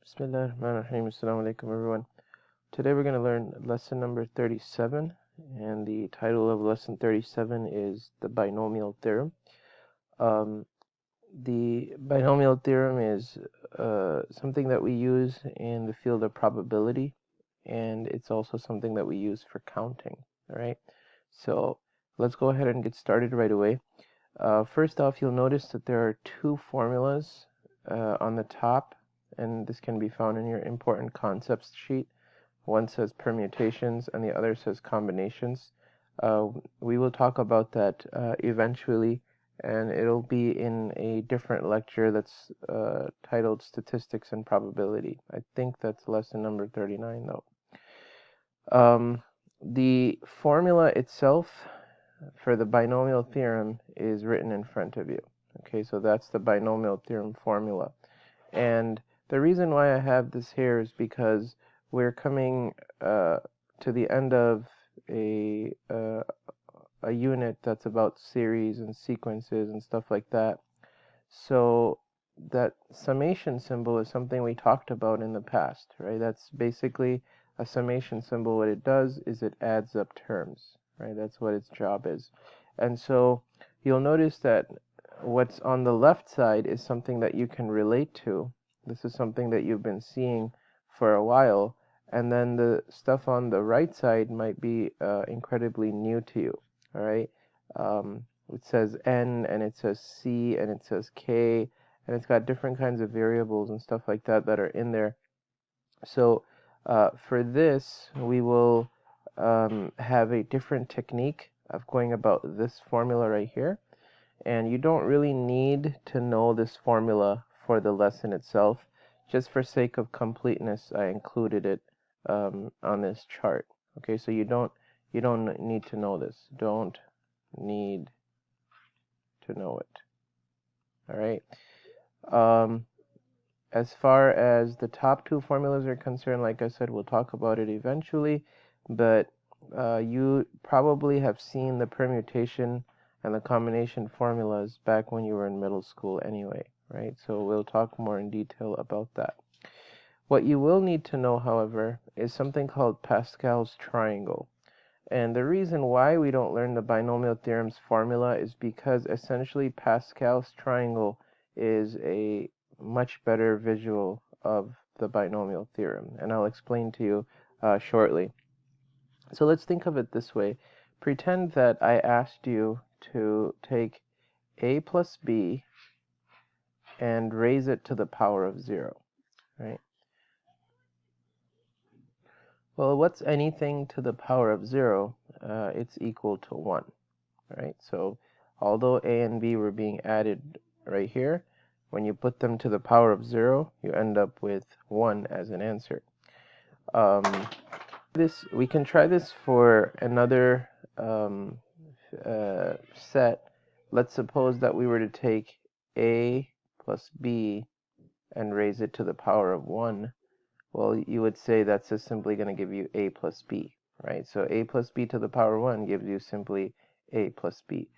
Bismillahirrahmanirrahim. Assalamu alaikum everyone. Today we're going to learn lesson number 37, and the title of lesson 37 is the binomial theorem. The binomial theorem is something that we use in the field of probability, and it's also something that we use for counting. All right, so let's go ahead and get started right away. First off, you'll notice that there are two formulas on the top, and this can be found in your important concepts sheet. One says permutations and the other says combinations. We will talk about that eventually, and it'll be in a different lecture that's titled Statistics and Probability. I think that's lesson number 39 though. The formula itself for the binomial theorem is written in front of you. Okay, so that's the binomial theorem formula. And the reason why I have this here is because we're coming to the end of a unit that's about series and sequences and stuff like that. So that summation symbol is something we talked about in the past, right? That's basically a summation symbol. What it does is it adds up terms, right? That's what its job is. And so you'll notice that what's on the left side is something that you can relate to. This is something that you've been seeing for a while, and then the stuff on the right side might be incredibly new to you. All right, it says n, and it says c, and it says k, and it's got different kinds of variables and stuff like that that are in there. So for this, we will have a different technique of going about this formula right here. And you don't really need to know this formula for the lesson itself. Just for sake of completeness, I included it on this chart. Okay, so you don't need to know this. Don't need to know it. All right. As far as the top two formulas are concerned, like I said, we'll talk about it eventually. But you probably have seen the permutation and the combination formulas back when you were in middle school anyway, right? So we'll talk more in detail about that. What you will need to know, however, is something called Pascal's triangle. And the reason why we don't learn the binomial theorem's formula is because essentially Pascal's triangle is a much better visual of the binomial theorem, and I'll explain to you shortly. So let's think of it this way. Pretend that I asked you to take a plus b and raise it to the power of 0, right? Well, what's anything to the power of 0? It's equal to 1, right? So although a and b were being added right here, when you put them to the power of 0, you end up with 1 as an answer. We can try this for another set. Let's suppose that we were to take a plus b and raise it to the power of 1. Well, you would say that's just simply going to give you a plus b, right? So a plus b to the power 1 gives you simply a plus b.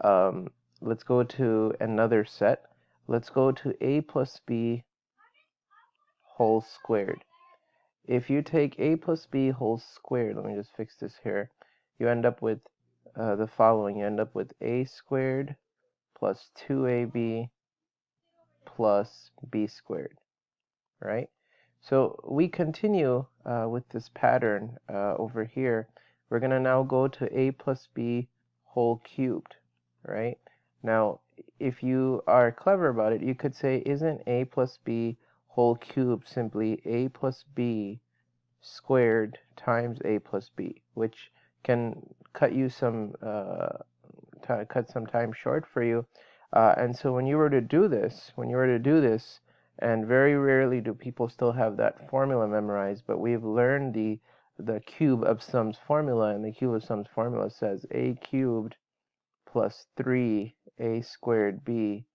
Let's go to another set. Let's go to a plus b whole squared. If you take a plus b whole squared, let me just fix this here, you end up with the following. You end up with a squared plus 2ab plus b squared, right? So we continue with this pattern over here. We're going to now go to a plus b whole cubed, right? Now, if you are clever about it, you could say, isn't a plus b whole cubed simply a plus b squared times a plus b, which can cut you some cut some time short for you. And so when you were to do this, and very rarely do people still have that formula memorized, but we've learned the cube of sums formula, and the cube of sums formula says a cubed plus 3a squared b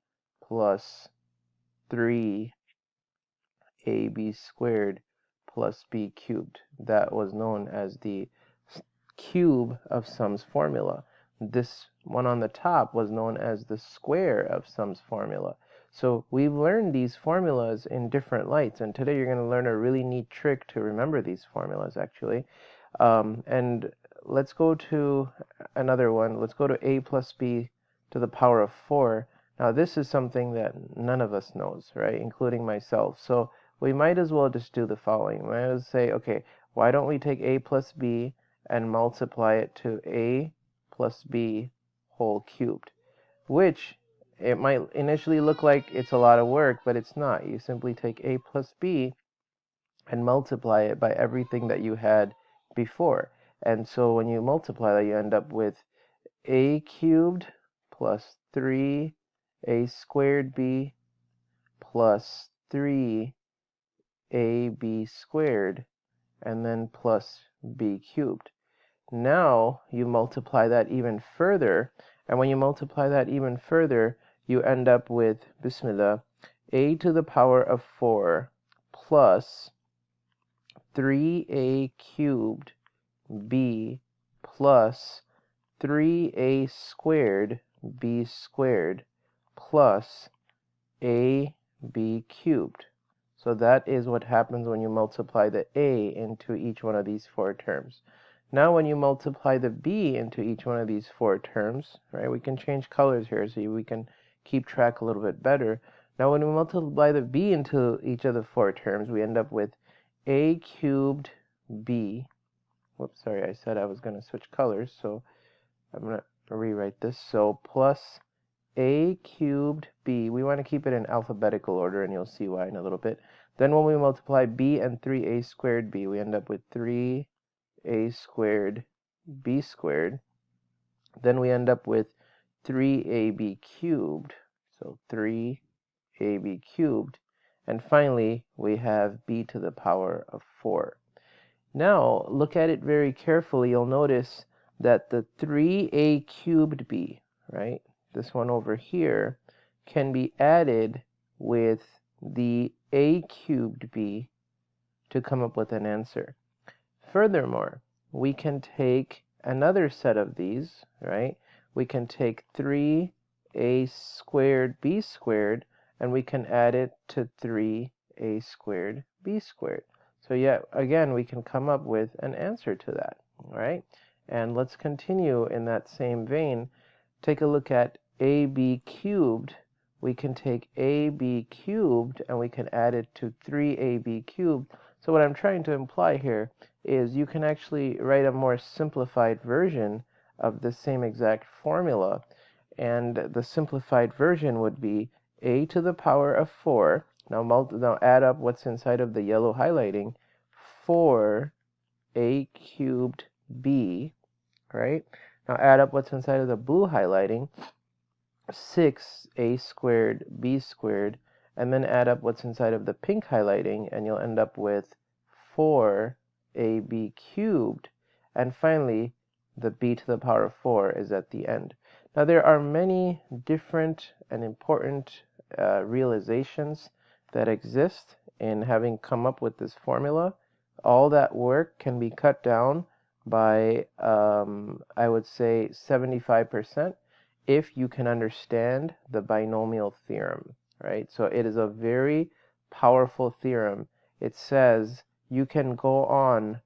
plus 3ab squared plus b cubed. That was known as the cube of sums formula. This one on the top was known as the square of sums formula. So we've learned these formulas in different lights, and today you're going to learn a really neat trick to remember these formulas, actually. And let's go to another one. Let's go to a plus b to the power of 4. Now this is something that none of us knows, right, including myself. So we might as well just do the following. We might as well say, okay, why don't we take a plus b and multiply it to a plus b whole cubed, which it might initially look like it's a lot of work, but it's not. You simply take a plus b and multiply it by everything that you had before. And so when you multiply that, you end up with a cubed plus 3a squared b plus 3ab squared, and then plus b cubed. Now you multiply that even further, and when you multiply that even further, you end up with, Bismillah, a to the power of 4 plus 3a cubed b plus 3a squared b squared plus ab cubed. So that is what happens when you multiply the a into each one of these 4 terms. Now when you multiply the b into each one of these 4 terms, right, we can change colors here so we can keep track a little bit better. Now when we multiply the b into each of the 4 terms, we end up with a cubed b. Whoops, sorry, I said I was going to switch colors, so I'm going to rewrite this. So plus a cubed b. We want to keep it in alphabetical order, and you'll see why in a little bit. Then when we multiply b and 3a squared b, we end up with 3a squared b squared. Then we end up with 3ab cubed, so 3ab cubed. And finally, we have b to the power of 4. Now, look at it very carefully. You'll notice that the 3a cubed b, right, this one over here, can be added with the a cubed b to come up with an answer. Furthermore, we can take another set of these, right? We can take 3a squared b squared, and we can add it to 3a squared b squared. So yet again, we can come up with an answer to that, right? And let's continue in that same vein. Take a look at ab cubed. We can take ab cubed and we can add it to 3ab cubed. So what I'm trying to imply here is you can actually write a more simplified version of the same exact formula. And the simplified version would be a to the power of 4. Now add up what's inside of the yellow highlighting. 4a cubed b, right? Now add up what's inside of the blue highlighting. 6a squared b squared, and then add up what's inside of the pink highlighting, and you'll end up with 4ab cubed. And finally, the b to the power of 4 is at the end. Now there are many different and important realizations that exist in having come up with this formula. All that work can be cut down by, I would say, 75%. If you can understand the binomial theorem, right? So it is a very powerful theorem. It says you can go on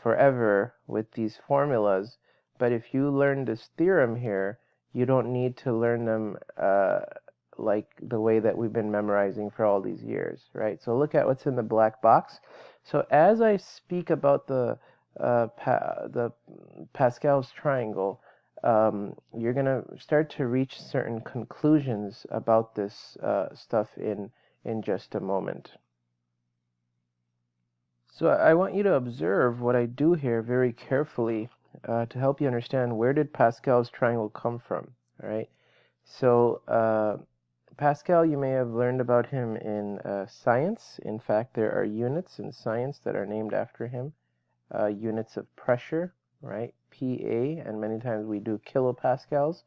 forever with these formulas, but if you learn this theorem here, you don't need to learn them like the way that we've been memorizing for all these years, right? So look at what's in the black box. So as I speak about the Pascal's triangle, you're going to start to reach certain conclusions about this stuff in just a moment. So I want you to observe what I do here very carefully to help you understand where did Pascal's triangle come from, all right? So Pascal, you may have learned about him in science. In fact, there are units in science that are named after him, units of pressure, right? PA, and many times we do kilopascals.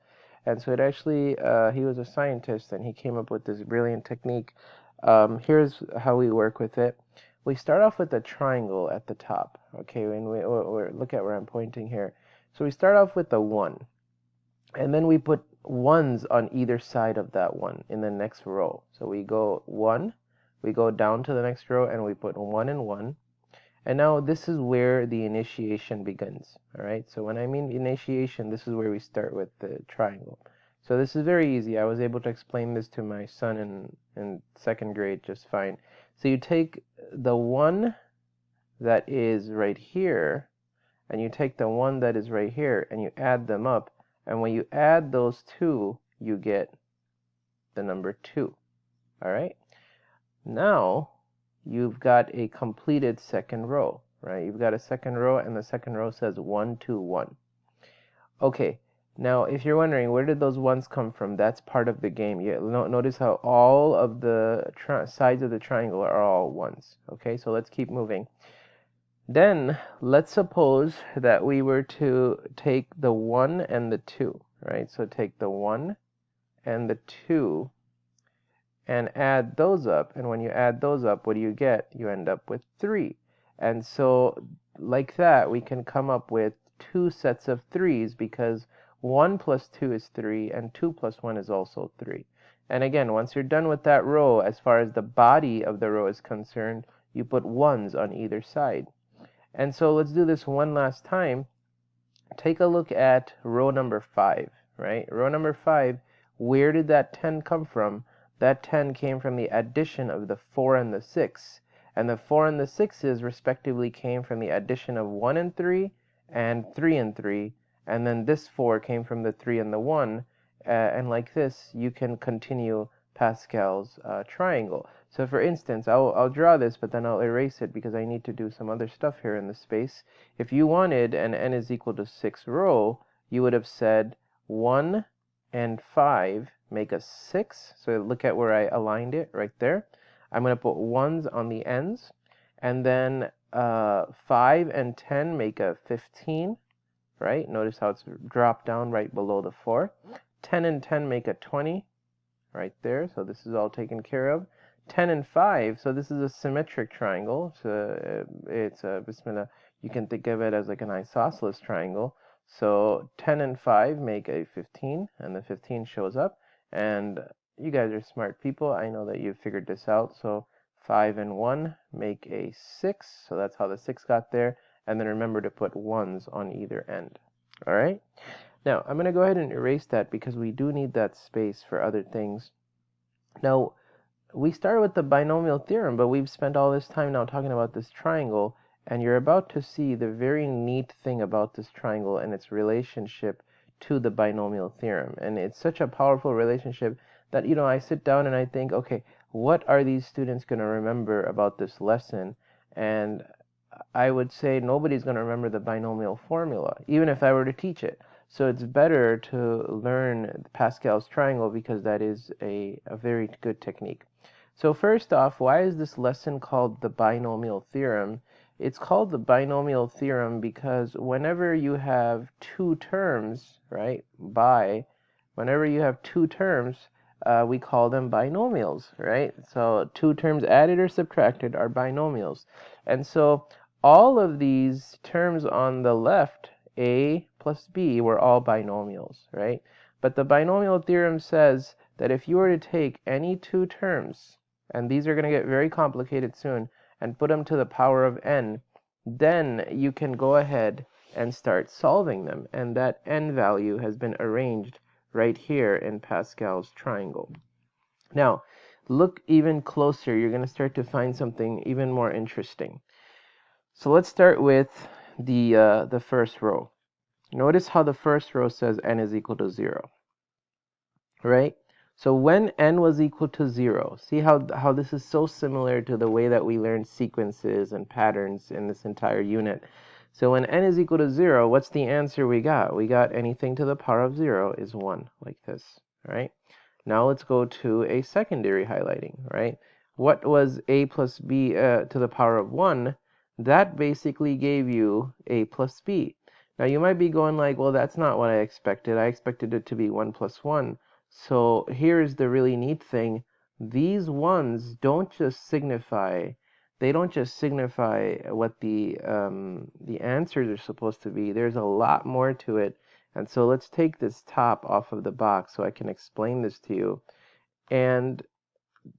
And so it actually, he was a scientist and he came up with this brilliant technique. Here's how we work with it. We start off with a triangle at the top, okay? And look at where I'm pointing here. So we start off with the 1. And then we put ones on either side of that one in the next row. So we go 1, we go down to the next row, and we put 1 and 1. And now this is where the initiation begins. All right, so when I mean initiation, this is where we start with the triangle. So this is very easy. I was able to explain this to my son in 2nd grade just fine. So you take the one that is right here, and you take the one that is right here, and you add them up. And when you add those two, you get the number 2. All right? Now, you've got a completed 2nd row, right? You've got a 2nd row, and the 2nd row says 1, 2, 1. Okay, now if you're wondering, where did those ones come from? That's part of the game. You notice how all of the sides of the triangle are all ones. Okay, so let's keep moving. Then let's suppose that we were to take the 1 and the 2, right? So take the 1 and the 2 and add those up. And when you add those up, what do you get? You end up with 3. And so like that, we can come up with 2 sets of 3s because 1 plus 2 is 3 and 2 plus 1 is also 3. And again, once you're done with that row, as far as the body of the row is concerned, you put 1s on either side. And so let's do this one last time. Take a look at row number 5, right? Row number 5, where did that 10 come from? That 10 came from the addition of the 4 and the 6. And the 4 and the 6's respectively came from the addition of 1 and 3 and 3 and 3. And then this 4 came from the 3 and the 1. And like this, you can continue Pascal's triangle. So for instance, I'll draw this, but then I'll erase it because I need to do some other stuff here in the space. If you wanted an n is equal to 6 row, you would have said 1 and 5 make a 6. So look at where I aligned it right there. I'm going to put 1s on the ends. And then 5 and 10 make a 15, right? Notice how it's dropped down right below the 4. 10 and 10 make a 20 right there. So this is all taken care of. 10 and 5, so this is a symmetric triangle. So it's a, bismillah, you can think of it as like an isosceles triangle. So 10 and 5 make a 15, and the 15 shows up. And you guys are smart people. I know that you've figured this out. So 5 and 1 make a 6. So that's how the 6 got there. And then remember to put 1s on either end. All right? Now, I'm going to go ahead and erase that because we do need that space for other things. Now, we started with the binomial theorem, but we've spent all this time now talking about this triangle, and you're about to see the very neat thing about this triangle and its relationship to the binomial theorem. And it's such a powerful relationship that, you know, I sit down and I think, okay, what are these students going to remember about this lesson? And I would say nobody's going to remember the binomial formula, even if I were to teach it. So it's better to learn Pascal's triangle because that is a very good technique. So first off, why is this lesson called the binomial theorem? It's called the binomial theorem because whenever you have two terms, right, whenever you have two terms, we call them binomials, right? So two terms added or subtracted are binomials. And so all of these terms on the left, a plus b, were all binomials, right? But the binomial theorem says that if you were to take any two terms, and these are going to get very complicated soon, and put them to the power of n, then you can go ahead and start solving them. And that n value has been arranged right here in Pascal's triangle. Now, look even closer. You're going to start to find something even more interesting. So let's start with the first row. Notice how the first row says n is equal to 0, right? So when n was equal to 0, see how this is so similar to the way that we learn sequences and patterns in this entire unit. So when n is equal to 0, what's the answer we got? We got anything to the power of 0 is 1, like this, right? Now let's go to a secondary highlighting, right? What was a plus b to the power of 1? That basically gave you a plus b. Now you might be going like, well, that's not what I expected. I expected it to be 1 plus 1. So here's the really neat thing. These ones don't just signify, they don't just signify what the answers are supposed to be. There's a lot more to it. And so let's take this top off of the box so I can explain this to you. And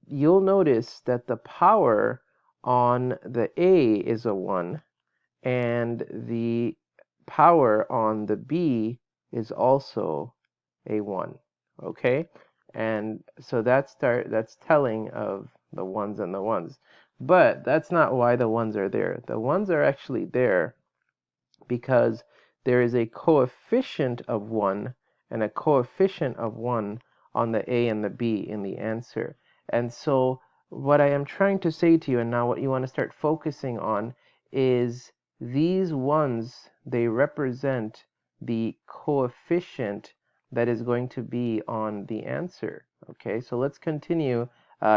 you'll notice that the power on the A is a 1, and the power on the B is also a 1. Okay? And so that's telling of the ones and the ones. But that's not why the ones are there. The ones are actually there because there is a coefficient of 1 and a coefficient of 1 on the A and the B in the answer. And so what I am trying to say to you, and now what you want to start focusing on, is these ones, they represent the coefficient that is going to be on the answer. Okay, so let's continue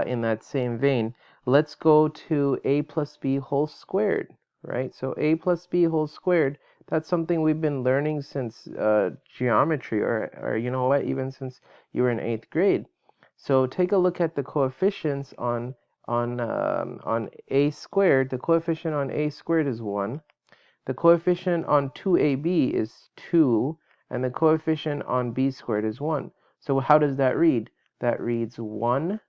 in that same vein. Let's go to a plus b whole squared, right? So a plus b whole squared, that's something we've been learning since geometry, or you know what, even since you were in 8th grade. So take a look at the coefficients on a squared. The coefficient on a squared is 1. The coefficient on 2ab is 2, and the coefficient on b squared is 1. So how does that read? That reads 1,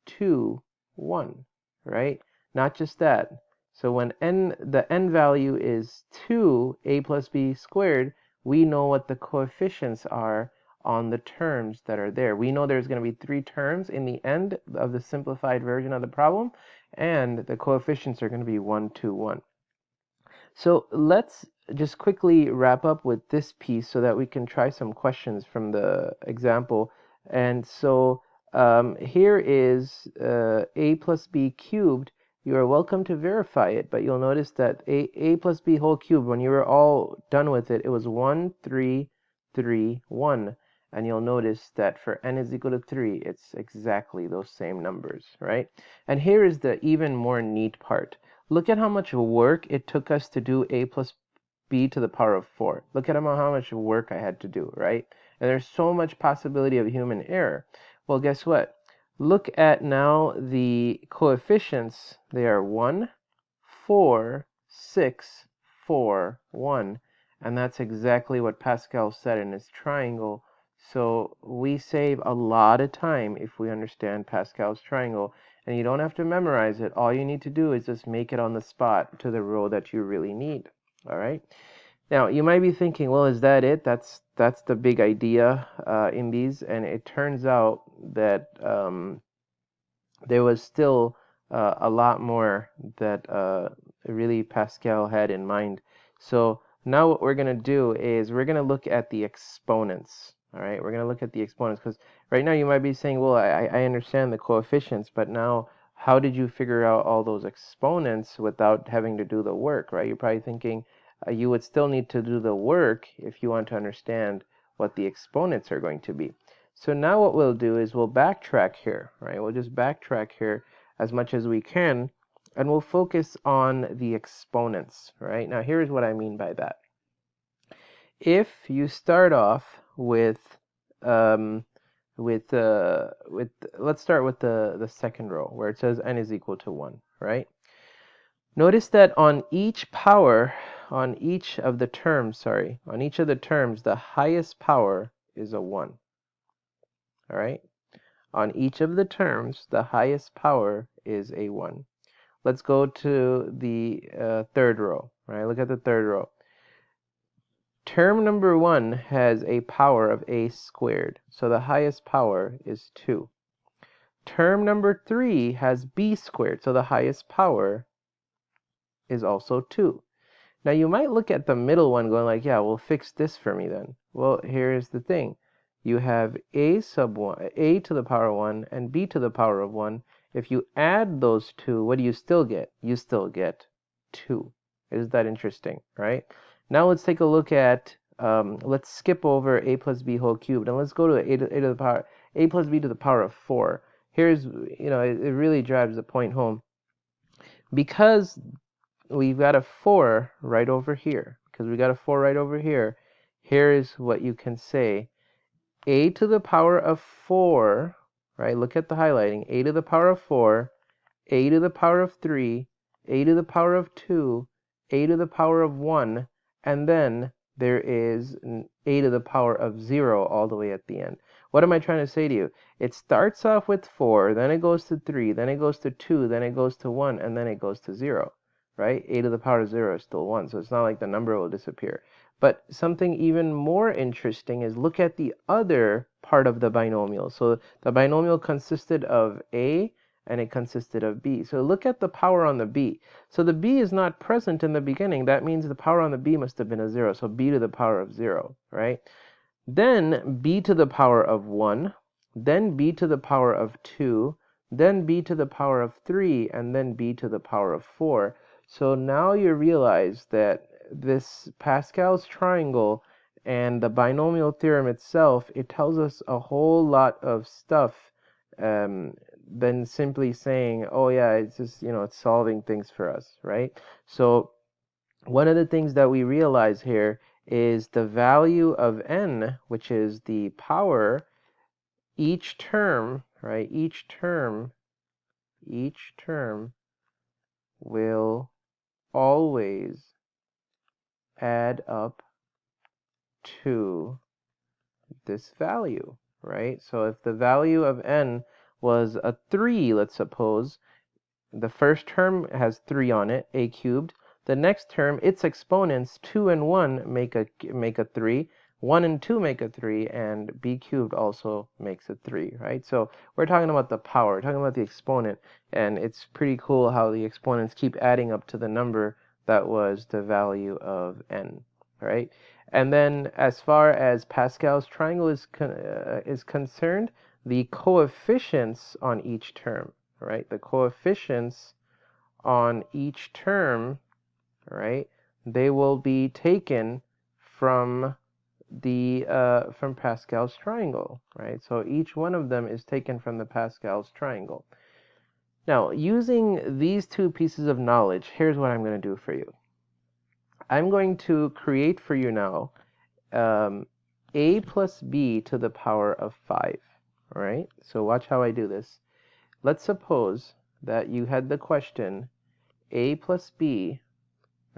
2, 1, right? Not just that. So when the n value is 2, a plus b squared, we know what the coefficients are on the terms that are there. We know there's going to be 3 terms in the end of the simplified version of the problem, and the coefficients are going to be 1, 2, 1. So let's just quickly wrap up with this piece so that we can try some questions from the example. And so here is a plus b cubed. You are welcome to verify it, but you'll notice that a plus b whole cubed, when you were all done with it, it was 1, 3, 3, 1. And you'll notice that for n is equal to 3, it's exactly those same numbers, right? And here is the even more neat part. Look at how much work it took us to do a plus b to the power of 4. Look at how much work I had to do, right? And there's so much possibility of human error. Well, guess what? Look at now the coefficients. They are 1, 4, 6, 4, 1. And that's exactly what Pascal said in his triangle. So we save a lot of time if we understand Pascal's triangle. And you don't have to memorize it. All you need to do is just make it on the spot to the row that you really need. All right? Now, you might be thinking, well, is that it? That's the big idea in these. And it turns out that there was still a lot more that really Pascal had in mind. So now what we're going to do is we're going to look at the exponents. All right, we're going to look at the exponents because right now you might be saying, well, I understand the coefficients, but now how did you figure out all those exponents without having to do the work, right? You're probably thinking you would still need to do the work if you want to understand what the exponents are going to be. So now what we'll do is we'll backtrack here, right? We'll just backtrack here as much as we can, and we'll focus on the exponents, right? Now here's what I mean by that. If you start off with let's start with the second row where it says n is equal to 1, right? Notice that on each power, on each of the terms, the highest power is a 1. All right? On each of the terms, the highest power is a 1. Let's go to the third row, right? Look at the third row. Term number 1 has a power of a squared, so the highest power is 2. Term number 3 has b squared, so the highest power is also 2. Now you might look at the middle one going like, yeah, well, fix this for me then. Well, here's the thing. You have a sub 1, a to the power 1 and b to the power of 1. If you add those two, what do you still get? You still get 2. Isn't that interesting, right? Now let's take a look at, let's skip over a plus b whole cubed, and let's go to a plus b to the power of 4. Here's, it really drives the point home. Because we've got a 4 right over here, here's what you can say. A to the power of 4, right? Look at the highlighting. A to the power of 4, a to the power of 3, a to the power of 2, a to the power of 1, and then there is a to the power of 0 all the way at the end. What am I trying to say to you? It starts off with 4, then it goes to 3, then it goes to 2, then it goes to 1, and then it goes to 0, right? A to the power of 0 is still 1, so it's not like the number will disappear. But something even more interesting is look at the other part of the binomial. So the binomial consisted of a and it consisted of b. So look at the power on the b. So the b is not present in the beginning. That means the power on the b must have been a 0. So b to the power of 0, right? Then b to the power of 1, then b to the power of 2, then b to the power of 3, and then b to the power of 4. So now you realize that this Pascal's triangle and the binomial theorem itself, it tells us a whole lot of stuff than simply saying, oh yeah, it's just, it's solving things for us, right? So one of the things that we realize here is the value of n, which is the power, each term, right? Each term will always add up to this value, right? So if the value of n was a 3, let's suppose, the first term has 3 on it, a cubed. The next term, its exponents, 2 and 1 make a 3, 1 and 2 make a 3, and b cubed also makes a 3, right? So we're talking about the power, we're talking about the exponent, and it's pretty cool how the exponents keep adding up to the number that was the value of n, right? And then as far as Pascal's triangle is concerned, the coefficients on each term, right? The coefficients on each term, right? They will be taken from from Pascal's triangle, right? So each one of them is taken from the Pascal's triangle. Now, using these two pieces of knowledge, here's what I'm going to do for you. I'm going to create for you now a plus b to the power of 5, all right? So watch how I do this. Let's suppose that you had the question a plus b,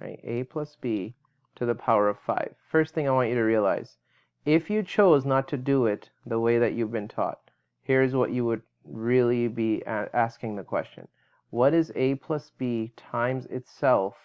right? A plus b to the power of 5. First thing I want you to realize, if you chose not to do it the way that you've been taught, here's what you would really be asking the question. What is a plus b times itself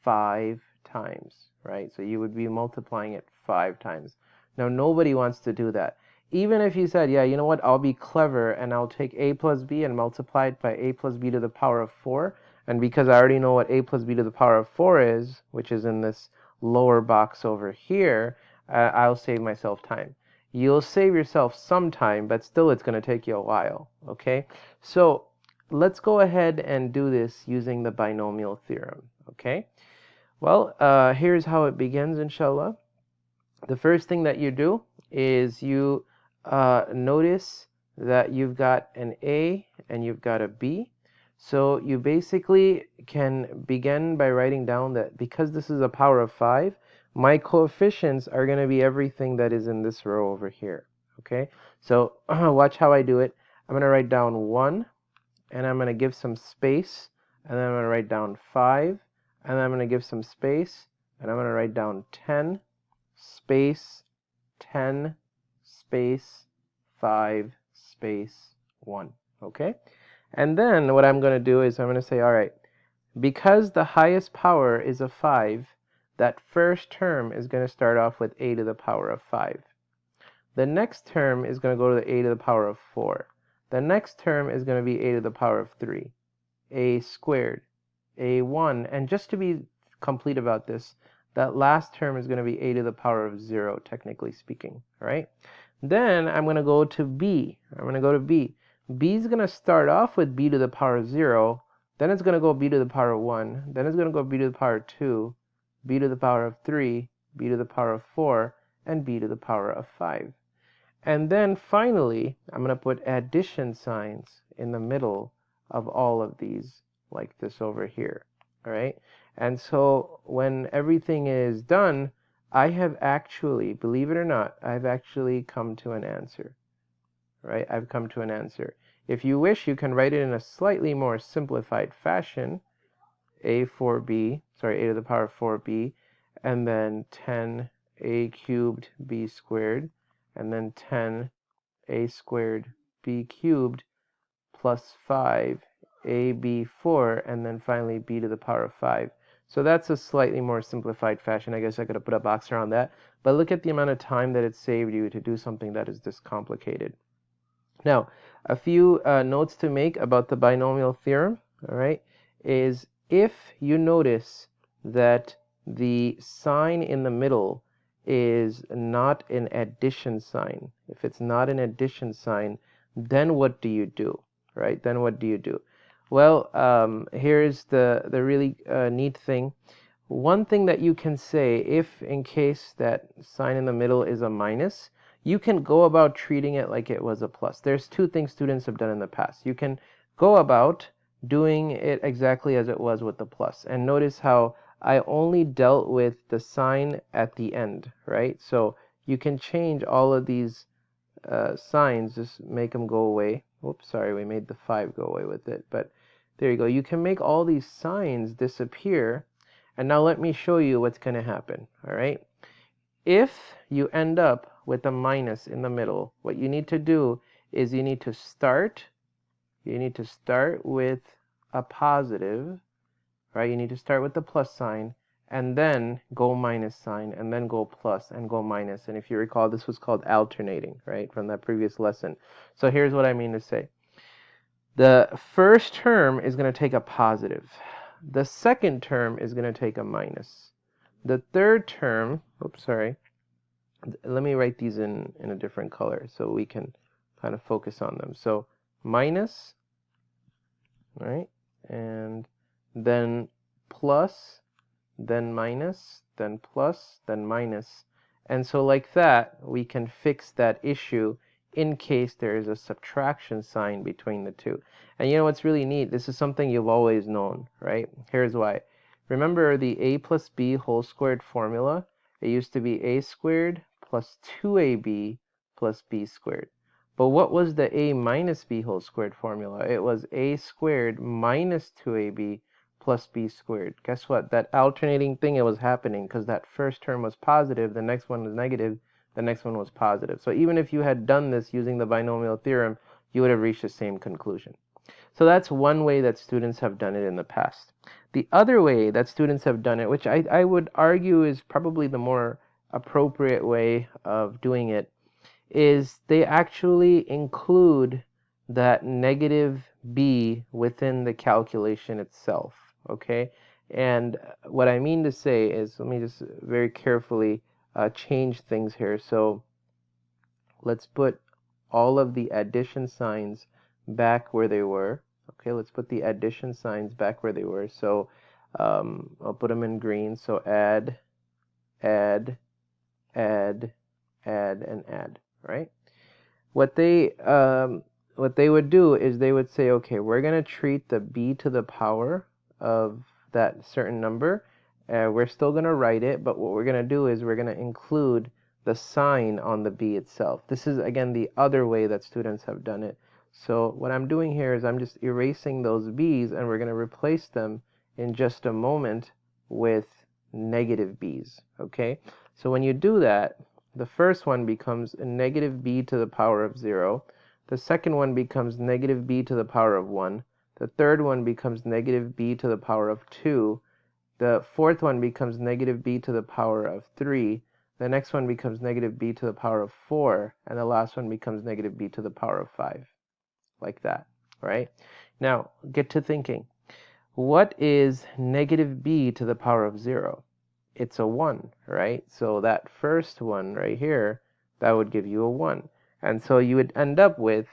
5 times, right? So you would be multiplying it 5 times. Now, nobody wants to do that. Even if you said, yeah, you know what, I'll be clever and I'll take a plus b and multiply it by a plus b to the power of 4, and because I already know what a plus b to the power of 4 is, which is in this lower box over here, I'll save myself time. You'll save yourself some time, but still it's going to take you a while, okay? So let's go ahead and do this using the binomial theorem, okay? Well, here's how it begins, inshallah. The first thing that you do is you notice that you've got an a and you've got a b. So you basically can begin by writing down that because this is a power of 5, my coefficients are going to be everything that is in this row over here. Okay, so watch how I do it. I'm going to write down 1, and I'm going to give some space, and then I'm going to write down 5, and then I'm going to give some space, and I'm going to write down 10, space, 10, space, 5, space, 1. Okay? And then what I'm going to do is I'm going to say, all right, because the highest power is a 5, that first term is going to start off with a to the power of 5. The next term is going to go to the a to the power of 4. The next term is going to be a to the power of 3, a squared, a 1, and just to be complete about this, that last term is going to be a to the power of 0, technically speaking, right? Then I'm going to go to b. I'm going to go to b. b is going to start off with b to the power of 0, then it's going to go b to the power of 1, then it's going to go b to the power of 2, b to the power of 3, b to the power of 4, and b to the power of 5. And then finally, I'm going to put addition signs in the middle of all of these, like this over here, all right? And so when everything is done, I have actually, believe it or not, I've actually come to an answer, right? I've come to an answer. If you wish, you can write it in a slightly more simplified fashion, a to the power of 4b, and then 10 a cubed b squared, and then 10a squared b cubed plus 5ab4, and then finally b to the power of 5. So that's a slightly more simplified fashion. I guess I could have put a box around that. But look at the amount of time that it saved you to do something that is this complicated. Now, a few notes to make about the binomial theorem, all right, is if you notice that the sign in the middle is not an addition sign, if it's not an addition sign, then what do you do, right? Then what do you do? Well, here's the really neat thing. One thing that you can say, if in case that sign in the middle is a minus, you can go about treating it like it was a plus. There's two things students have done in the past. You can go about doing it exactly as it was with the plus. And notice how I only dealt with the sign at the end, right? So you can change all of these signs, just make them go away. Oops, sorry, we made the 5 go away with it. But there you go. You can make all these signs disappear. And now let me show you what's going to happen, all right? If you end up with a minus in the middle, what you need to do is you need to start with a positive, right? You need to start with the plus sign, and then go minus sign, and then go plus, and go minus. And if you recall, this was called alternating, right, from that previous lesson. So here's what I mean to say. The first term is going to take a positive. The second term is going to take a minus. The third term, oops, sorry, let me write these in a different color so we can kind of focus on them. So minus, right, and then plus, then minus, then plus, then minus. And so like that, we can fix that issue in case there is a subtraction sign between the two. And you know what's really neat? This is something you've always known, right? Here's why. Remember the a plus b whole squared formula? It used to be a squared plus 2ab plus b squared. But what was the a minus b whole squared formula? It was a squared minus 2ab plus b squared. Guess what? That alternating thing, it was happening because that first term was positive, the next one was negative, the next one was positive. So even if you had done this using the binomial theorem, you would have reached the same conclusion. So that's one way that students have done it in the past. The other way that students have done it, which I would argue is probably the more appropriate way of doing it, is they actually include that negative b within the calculation itself, okay? And what I mean to say is, let me just very carefully change things here. So let's put all of the addition signs back where they were. Okay, let's put the addition signs back where they were. So I'll put them in green. So add, add, add, add, and add, right? What they would do is they would say, okay, we're going to treat the b to the power of that certain number. We're still going to write it, but what we're going to do is we're going to include the sign on the b itself. This is, again, the other way that students have done it. So what I'm doing here is I'm just erasing those b's, and we're going to replace them in just a moment with negative b's, okay? So when you do that, the first one becomes negative b to the power of 0. The second one becomes negative b to the power of 1. The third one becomes negative b to the power of 2. The fourth one becomes negative b to the power of 3. The next one becomes negative b to the power of 4. And the last one becomes negative b to the power of 5. Like that, right? Now, get to thinking. What is negative b to the power of 0? It's a 1, right? So that first one right here, that would give you a 1. And so you'd end up with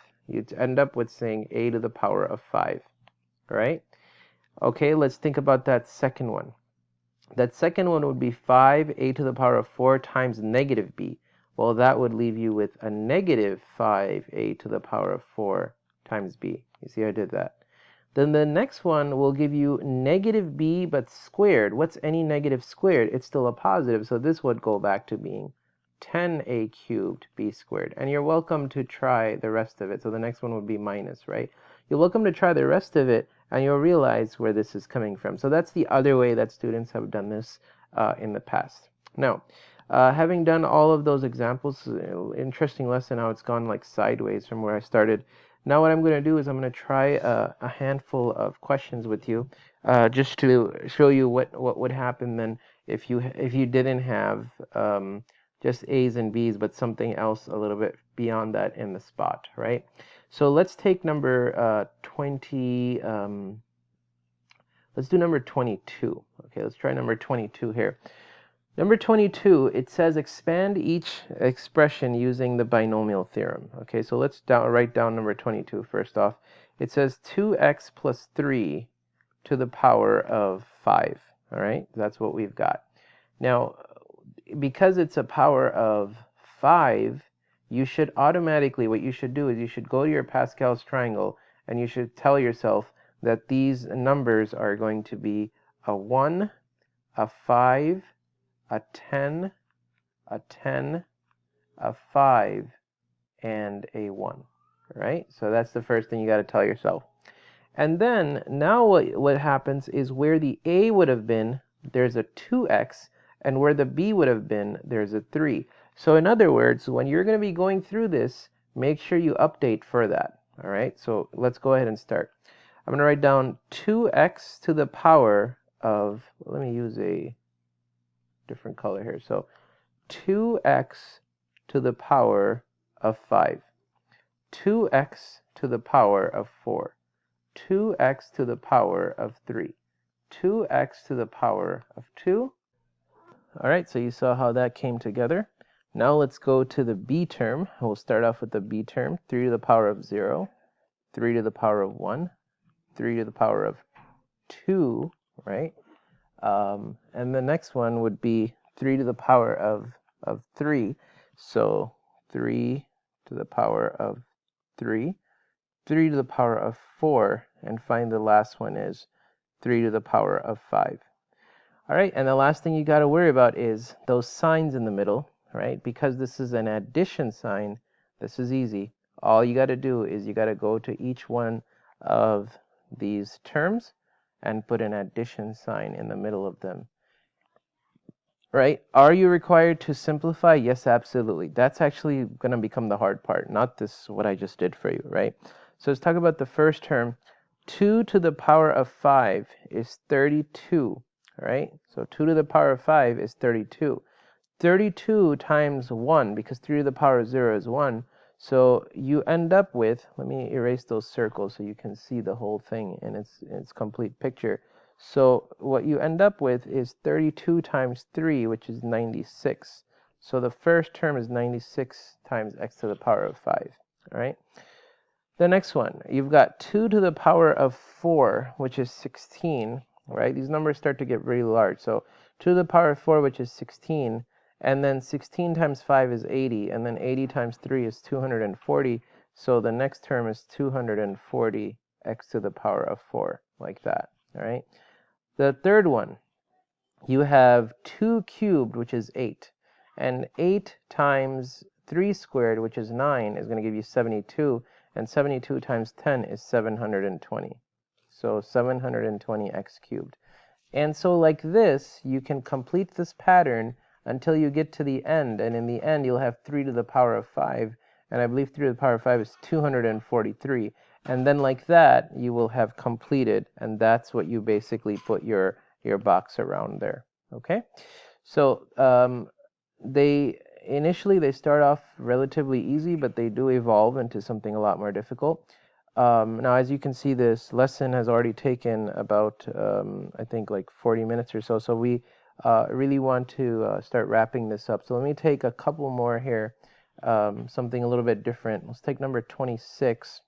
saying a to the power of 5, right? Okay, let's think about that second one. That second one would be 5a to the power of 4 times negative b. Well, that would leave you with a negative 5a to the power of 4 times b. You see I did that. Then the next one will give you negative b but squared. What's any negative squared? It's still a positive, so this would go back to being 10a cubed b squared. And you're welcome to try the rest of it. So the next one would be minus, right? You're welcome to try the rest of it, and you'll realize where this is coming from. So that's the other way that students have done this in the past. Now, Having done all of those examples, interesting lesson how it's gone like sideways from where I started. Now what I'm going to do is I'm going to try a handful of questions with you, just to show you what would happen then if you didn't have just A's and B's, but something else a little bit beyond that in the spot, right? So let's take number 20. Let's do number 22. Okay, let's try number 22 here. Number 22, it says expand each expression using the binomial theorem. Okay, so let's write down number 22 first off. It says 2x plus 3 to the power of 5. All right, that's what we've got. Now, because it's a power of 5, you should automatically, what you should do is you should go to your Pascal's triangle and you should tell yourself that these numbers are going to be a 1, a 5, a 10, a 10, a 5, and a 1. Right? So that's the first thing you got to tell yourself. And then now what happens is where the A would have been, there's a 2x, and where the B would have been, there's a 3. So in other words, when you're going to be going through this, make sure you update for that. All right? So let's go ahead and start. I'm going to write down 2x to the power of, let me use a different color here. So 2x to the power of 5, 2x to the power of 4, 2x to the power of 3, 2x to the power of 2. All right, so you saw how that came together. Now let's go to the B term. We'll start off with the B term. 3 to the power of 0, 3 to the power of 1, 3 to the power of 2, right? And the next one would be 3 to the power of 3. So 3 to the power of 3, 3 to the power of 4, and find the last one is 3 to the power of 5. All right, and the last thing you got to worry about is those signs in the middle, right? Because this is an addition sign, this is easy. All you got to do is you got to go to each one of these terms and put an addition sign in the middle of them. Right? Are you required to simplify? Yes, absolutely. That's actually going to become the hard part, not this, what I just did for you, right? So let's talk about the first term. 2 to the power of 5 is 32, right? So 2 to the power of 5 is 32. 32 times 1, because 3 to the power of 0 is 1, so you end up with, let me erase those circles so you can see the whole thing in its complete picture. So what you end up with is 32 times 3, which is 96. So the first term is 96 times x to the power of 5. All right. The next one, you've got 2 to the power of 4, which is 16. Right. These numbers start to get really large. So 2 to the power of 4, which is 16. And then 16 times 5 is 80, and then 80 times 3 is 240, so the next term is 240 x to the power of 4, like that, all right? The third one, you have 2 cubed, which is 8, and 8 times 3 squared, which is 9, is going to give you 72, and 72 times 10 is 720, so 720x cubed. And so like this, you can complete this pattern until you get to the end, and in the end you'll have 3 to the power of 5, and I believe 3 to the power of 5 is 243, and then like that you will have completed, and that's what you basically put your box around there. Okay, so initially they start off relatively easy, but they do evolve into something a lot more difficult. Now, as you can see, this lesson has already taken about, I think, like 40 minutes or so. So we really want to start wrapping this up. So let me take a couple more here, something a little bit different. Let's take number 26.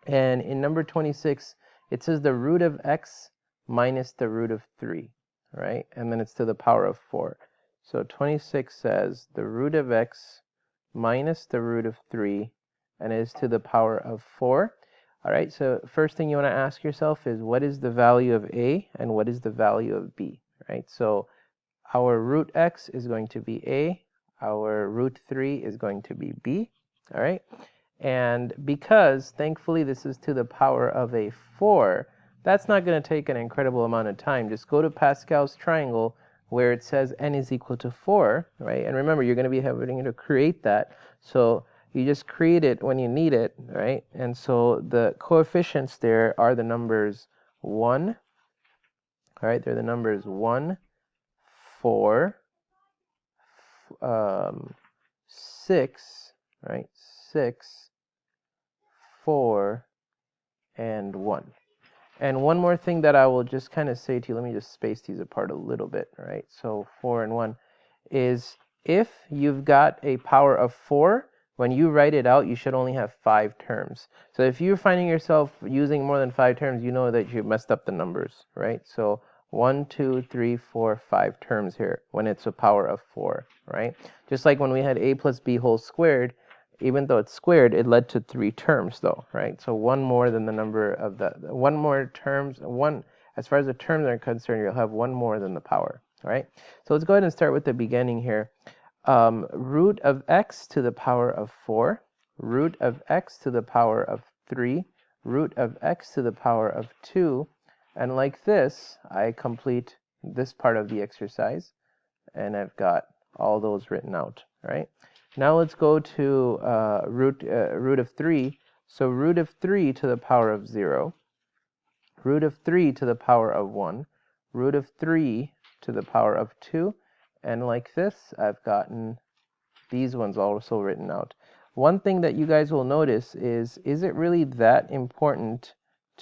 And in number 26, it says the root of x minus the root of 3, right? And then it's to the power of 4. So 26 says the root of x minus the root of 3, and is to the power of 4. All right, so first thing you want to ask yourself is what is the value of a and what is the value of b, right? So our root x is going to be a, our root 3 is going to be b, all right? And because, thankfully, this is to the power of a 4, that's not going to take an incredible amount of time. Just go to Pascal's triangle, where it says n is equal to 4, right? And remember, you're going to be having to create that. So you just create it when you need it, right? And so the coefficients there are the numbers 1, all right? They're the numbers 1, 4, 6, right? 6, 4, and 1. And one more thing that I will just kind of say to you, let me just space these apart a little bit, right? So 4 and 1 is if you've got a power of 4, when you write it out, you should only have 5 terms. So if you're finding yourself using more than 5 terms, you know that you messed up the numbers, right? So 1, 2, 3, 4, 5 terms here when it's a power of 4, right? Just like when we had a plus b whole squared, even though it's squared, it led to 3 terms though, right? So one more than the number of the, one more terms, one, as far as the terms are concerned, you'll have one more than the power, all right? So let's go ahead and start with the beginning here. Root of x to the power of 4, root of x to the power of 3, root of x to the power of 2, and like this, I complete this part of the exercise, and I've got all those written out, right? Now let's go to root of 3. So root of 3 to the power of 0, root of 3 to the power of 1, root of 3 to the power of 2, and like this, I've gotten these ones also written out. One thing that you guys will notice is it really that important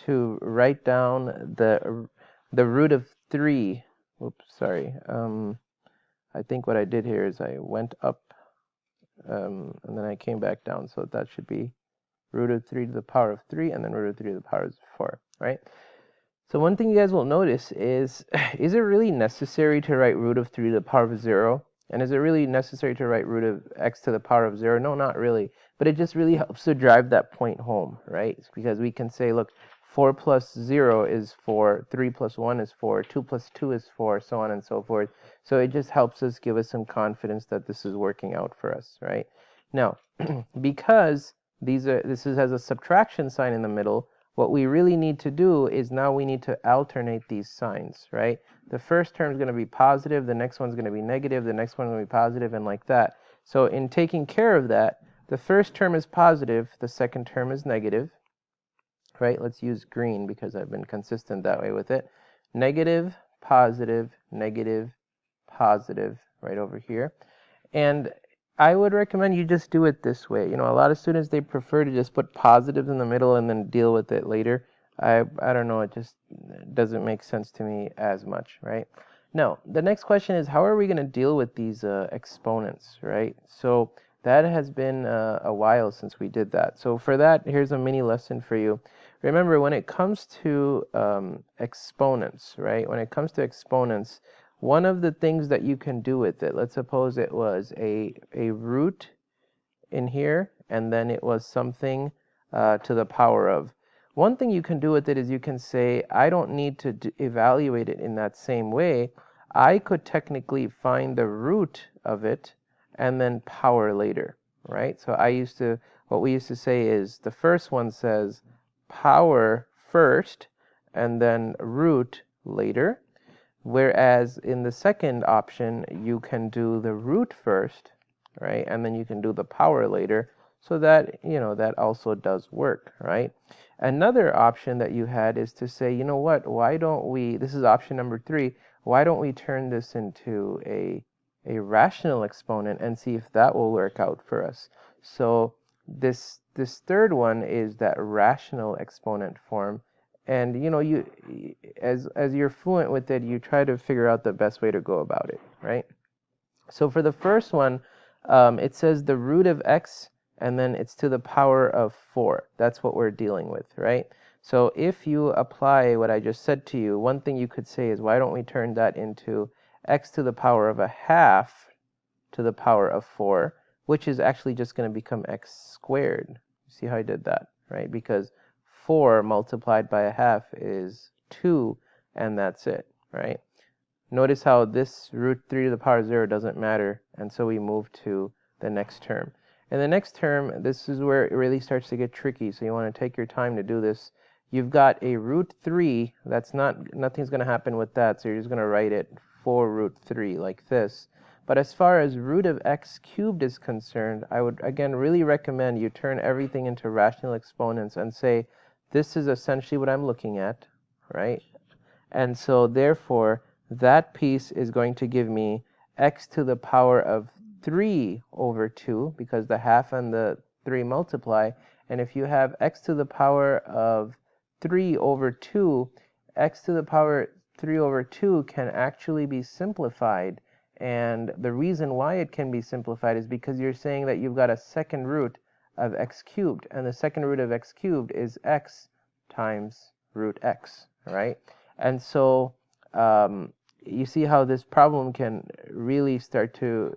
to write down the root of 3? Oops, sorry. I think what I did here is I went up and then I came back down, so that should be root of 3 to the power of 3 and then root of 3 to the power of 4, right? So one thing you guys will notice is it really necessary to write root of 3 to the power of 0? And is it really necessary to write root of x to the power of 0? No, not really. But it just really helps to drive that point home, right? It's because we can say, look, 4 plus 0 is 4, 3 plus 1 is 4, 2 plus 2 is 4, so on and so forth. So it just helps us give us some confidence that this is working out for us, right? Now, because this has a subtraction sign in the middle, what we really need to do is now we need to alternate these signs, right? The first term is going to be positive, the next one's going to be negative, the next one's going to be positive, and like that. So in taking care of that, the first term is positive, the second term is negative, right? Let's use green because I've been consistent that way with it. Negative, positive, negative, positive, right over here. And I would recommend you just do it this way. You know, a lot of students, they prefer to just put positives in the middle and then deal with it later. I don't know, it just doesn't make sense to me as much, right? Now, the next question is, how are we going to deal with these exponents, right? So that has been a while since we did that. So for that, here's a mini lesson for you. Remember, when it comes to exponents, right? When it comes to exponents, one of the things that you can do with it, let's suppose it was a root in here, and then it was something to the power of. One thing you can do with it is you can say, I don't need to evaluate it in that same way. I could technically find the root of it and then power later, right? So what we used to say is the first one says power first and then root later. Whereas in the second option, you can do the root first, right? And then you can do the power later. So that, you know, that also does work, right? Another option that you had is to say, you know what, why don't we, this is option number 3, why don't we turn this into a rational exponent and see if that will work out for us? So this third one is that rational exponent form. And you know, as you're fluent with it, you try to figure out the best way to go about it, right? So for the first one, it says the root of x, and then it's to the power of 4. That's what we're dealing with, right? So if you apply what I just said to you, one thing you could say is, why don't we turn that into x to the power of a half to the power of 4, which is actually just going to become x squared. See how I did that, right? Because 4 multiplied by a half is 2, and that's it, right? Notice how this root 3 to the power of 0 doesn't matter, and so we move to the next term. And the next term, this is where it really starts to get tricky, so you want to take your time to do this. You've got a root 3, nothing's going to happen with that, so you're just going to write it 4 root 3 like this. But as far as root of x cubed is concerned, I would again really recommend you turn everything into rational exponents and say, this is essentially what I'm looking at, right? And so therefore, that piece is going to give me x to the power of 3 over 2, because the half and the 3 multiply. And if you have x to the power of 3 over 2, x to the power 3 over 2 can actually be simplified. And the reason why it can be simplified is because you're saying that you've got a second root of x cubed. And the second root of x cubed is x times root x, right? And so you see how this problem can really start to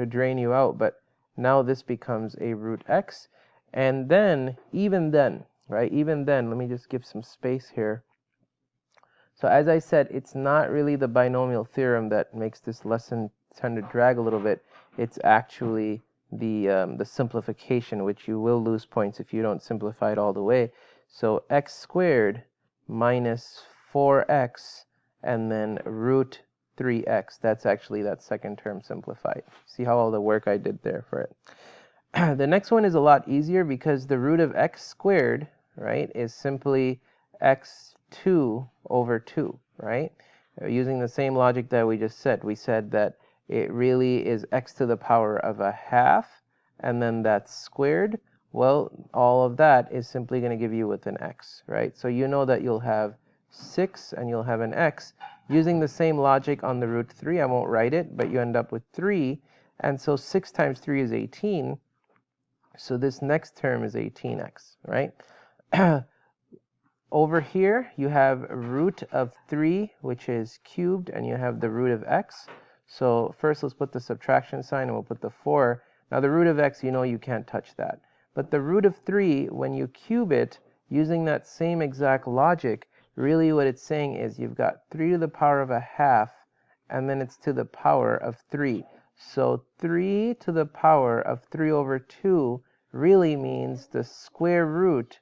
drain you out. But now this becomes a root x. And then, even then, right, even then, let me just give some space here. So as I said, it's not really the binomial theorem that makes this lesson tend to drag a little bit. It's actually the simplification, which you will lose points if you don't simplify it all the way. So x squared minus 4x and then root 3x. That's actually that second term simplified. See how all the work I did there for it. The next one is a lot easier because the root of x squared, right, is simply x2 over 2, right? Using the same logic that we just said. We said that it really is x to the power of a half, and then that's squared. Well, all of that is simply going to give you with an x, right? So you know that you'll have 6 and you'll have an x. Using the same logic on the root 3, I won't write it, but you end up with 3. And so 6 times 3 is 18. So this next term is 18x, right? Over here, you have root of 3, which is cubed, and you have the root of x. So first, let's put the subtraction sign, and we'll put the 4. Now, the root of x, you know you can't touch that. But the root of 3, when you cube it, using that same exact logic, really what it's saying is you've got 3 to the power of a half, and then it's to the power of 3. So 3 to the power of 3 over 2 really means the square root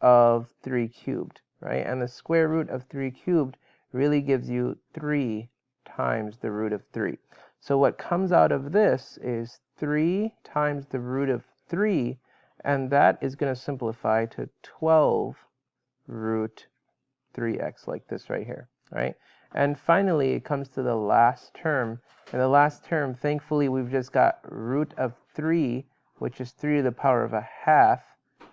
of 3 cubed, right? And the square root of 3 cubed really gives you 3 times the root of 3. So what comes out of this is 3 times the root of 3, and that is going to simplify to 12 root 3x, like this right here, right? And finally, it comes to the last term. And the last term, thankfully, we've just got root of 3, which is 3 to the power of a half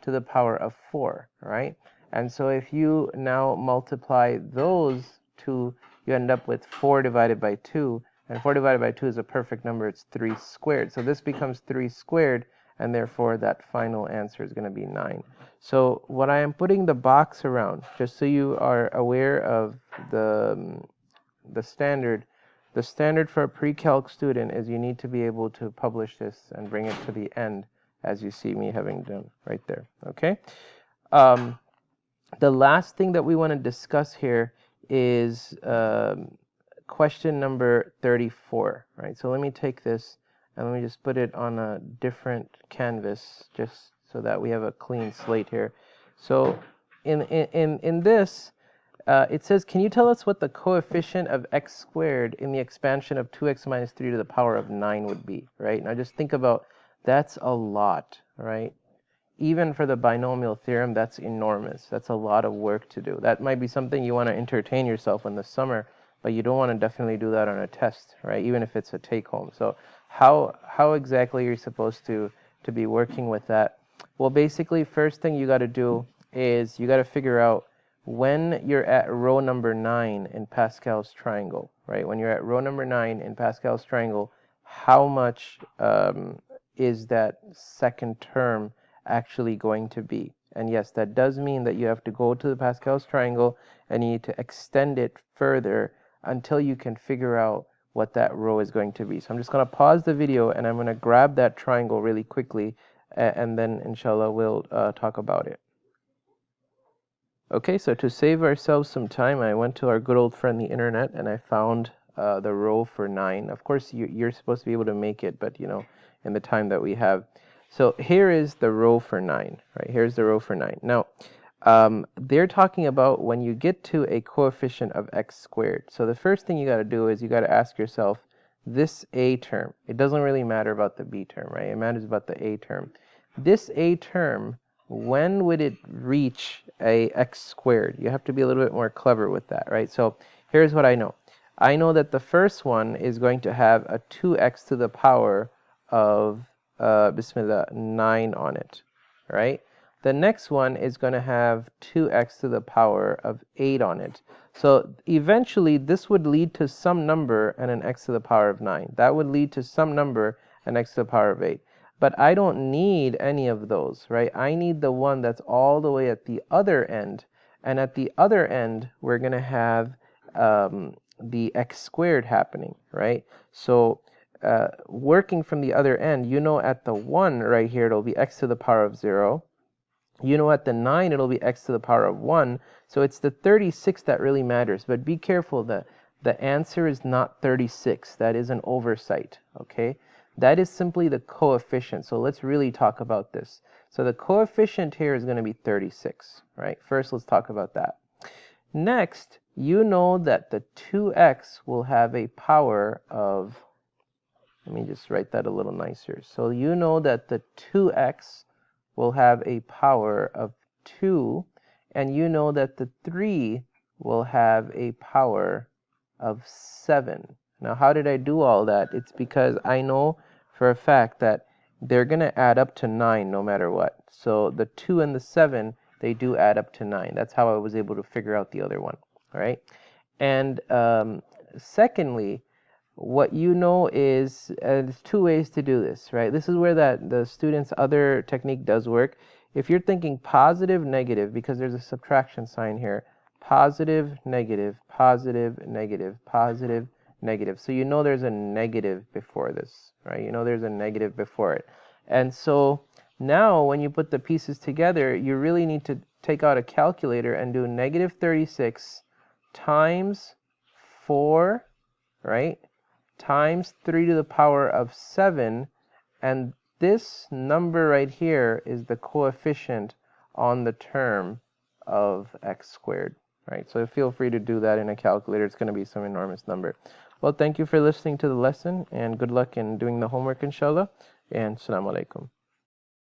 to the power of 4, right? And so if you now multiply those two, you end up with 4 divided by 2. And 4 divided by 2 is a perfect number. It's 3 squared. So this becomes 3 squared, and therefore that final answer is going to be 9. So what I am putting the box around, just so you are aware of the standard, the standard for a pre-calc student is you need to be able to publish this and bring it to the end, as you see me having done right there, okay? The last thing that we want to discuss here is question number 34, right? So let me take this and let me just put it on a different canvas just so that we have a clean slate here. So in this, it says, can you tell us what the coefficient of x squared in the expansion of 2x minus 3 to the power of 9 would be, right? Now just think about, that's a lot, right? Even for the binomial theorem, that's enormous. That's a lot of work to do. That might be something you want to entertain yourself in the summer, but you don't want to definitely do that on a test, right? Even if it's a take-home. So how exactly are you supposed to be working with that? Well, basically, first thing you got to do is you got to figure out when you're at row number 9 in Pascal's triangle, right? When you're at row number 9 in Pascal's triangle, how much is that second term actually going to be? And yes, that does mean that you have to go to the Pascal's triangle and you need to extend it further until you can figure out what that row is going to be. So I'm just going to pause the video and I'm going to grab that triangle really quickly, and then inshallah we'll talk about it. Okay, so to save ourselves some time, I went to our good old friend the internet and I found the row for 9. Of course, you're supposed to be able to make it, but you know, in the time that we have. So here is the row for 9, right? Here's the row for 9. Now, they're talking about when you get to a coefficient of x squared. So the first thing you got to do is you got to ask yourself, this a term, it doesn't really matter about the b term, right? It matters about the a term. This a term, when would it reach a x squared? You have to be a little bit more clever with that, right? So here's what I know. I know that the first one is going to have a 2x to the power of, bismillah, 9 on it, right? The next one is going to have 2x to the power of 8 on it. So eventually this would lead to some number and an x to the power of 9. That would lead to some number and x to the power of 8. But I don't need any of those, right? I need the one that's all the way at the other end. And at the other end, we're going to have the x squared happening, right? So working from the other end, you know at the 1 right here, it'll be x to the power of 0. You know at the 9 it'll be x to the power of 1. So it's the 36 that really matters. But be careful, the answer is not 36. That is an oversight, okay? That is simply the coefficient. So let's really talk about this. So the coefficient here is going to be 36, right? First, let's talk about that. Next, you know that the 2x will have a power of, let me just write that a little nicer. So you know that the 2x will have a power of 2, and you know that the 3 will have a power of 7. Now, how did I do all that? It's because I know for a fact that they're going to add up to 9 no matter what. So the 2 and the 7, they do add up to 9. That's how I was able to figure out the other one, all right? And secondly, what you know is there's two ways to do this, right? This is where the student's other technique does work. If you're thinking positive, negative, because there's a subtraction sign here, positive, negative, positive, negative, positive, negative. So you know there's a negative before this, right? You know there's a negative before it. And so now when you put the pieces together, you really need to take out a calculator and do negative 36 times 4, right? Times 3 to the power of 7, and this number right here is the coefficient on the term of x squared, right? So feel free to do that in a calculator. It's going to be some enormous number. Well, thank you for listening to the lesson, and good luck in doing the homework, inshallah, and assalamu alaikum.